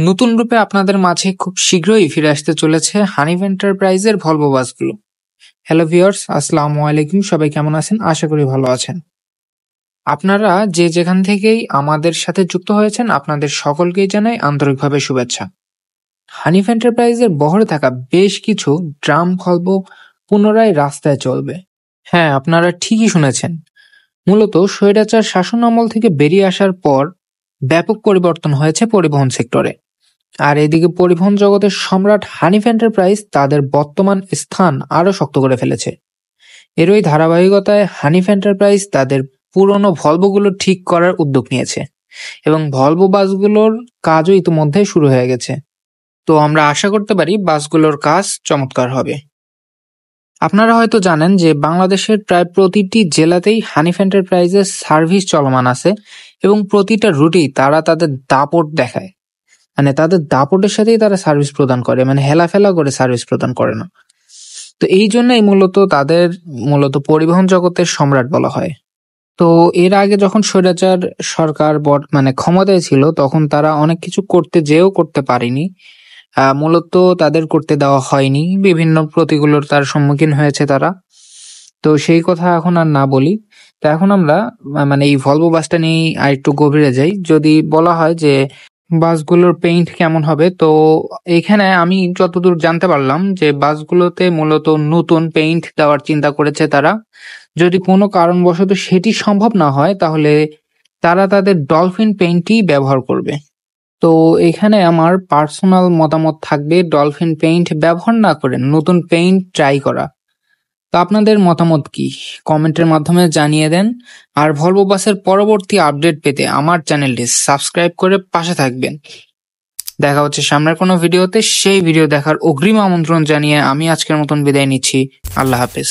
নতুন রূপে আপনাদের মাঝে খুব শীঘ্রই ফিরে আসতে চলেছে হানিফ এন্টারপ্রাইজের ভলভো বাসগুলো। হ্যালো ভিউয়ার্স, আসসালামু আলাইকুম। সবাই কেমন আছেন? আশা করি ভালো আছেন। আপনারা যে যেখান থেকেই আমাদের সাথে যুক্ত হয়েছেন, আপনাদের সকলকেই জানাই আন্তরিকভাবে শুভেচ্ছা। হানিফ এন্টারপ্রাইজের বহরে থাকা বেশ কিছু ড্রাম ভলভো পুনরায় রাস্তায় চলবে। হ্যাঁ, আপনারা ঠিকই শুনেছেন। মূলত স্বৈরাচার শাসন আমল থেকে বেরিয়ে আসার পর ব্যাপক পরিবর্তন হয়েছে পরিবহন সেক্টরে। আর এদিকে পরিবহন জগতের সম্রাট হানিফ এন্টারপ্রাইজ তাদের বর্তমান স্থান আরো শক্ত করে ফেলেছে। এরই ধারাবাহিকতায় হানিফ এন্টারপ্রাইজ তাদের পুরনো ভলভোগুলো ঠিক করার উদ্যোগ নিয়েছে এবং ভলভো বাসগুলোর কাজও ইতিমধ্যে শুরু হয়ে গেছে। তো আমরা আশা করতে পারি বাসগুলোর কাজ চমৎকার হবে। আপনারা হয়তো জানেন যে বাংলাদেশের প্রায় প্রতিটি জেলাতেই হানিফ এন্টারপ্রাইজের সার্ভিস চলমান আছে এবং প্রতিটা রুটেই তারা তাদের দাপট দেখায়। মানে তাদের দাপটের সাথেই তারা সার্ভিস প্রদান করে, মানে হেলাফেলা করে সার্ভিস প্রদান করে না। তো এই জন্যই মূলত পরিবহন জগতের সম্রাট বলা হয়। তো এর আগে যখন স্বৈরাচার সরকার মানে ক্ষমতায় ছিল, তখন তারা অনেক কিছু করতে যেও করতে পারেনি। মূলত তাদের করতে দেওয়া হয়নি, বিভিন্ন প্রতিকূলতার সম্মুখীন হয়েছে তারা। তো সেই কথা এখন আর না বলি। তো এখন আমরা মানে এই ভলভো বাসটা নিয়ে আর একটু গভীরে যাই। যদি বলা হয় যে বাসগুলোর পেইন্ট কেমন হবে, তো এখানে আমি যতদূর জানতে পারলাম যে বাসগুলোতে মূলত নতুন পেইন্ট দেওয়ার চিন্তা করেছে তারা। যদি কোনো কারণবশত সেটি সম্ভব না হয়, তাহলে তারা তাদের ডলফিন পেইন্টই ব্যবহার করবে। তো এখানে আমার পার্সোনাল মতামত থাকবে ডলফিন পেইন্ট ব্যবহার না করে নতুন পেইন্ট ট্রাই করা। তো আপনাদের মতামত কি? কমেন্টের মাধ্যমে জানিয়ে দেন। আর ভলভো বাসের পরবর্তী আপডেট পেতে আমার চ্যানেলটি সাবস্ক্রাইব করে পাশে থাকবেন। দেখা হচ্ছে সামনের কোনো ভিডিওতে। সেই ভিডিও দেখার অগ্রিম আমন্ত্রণ জানিয়ে আমি আজকের মতন বিদায় নিচ্ছি। আল্লাহ হাফেজ।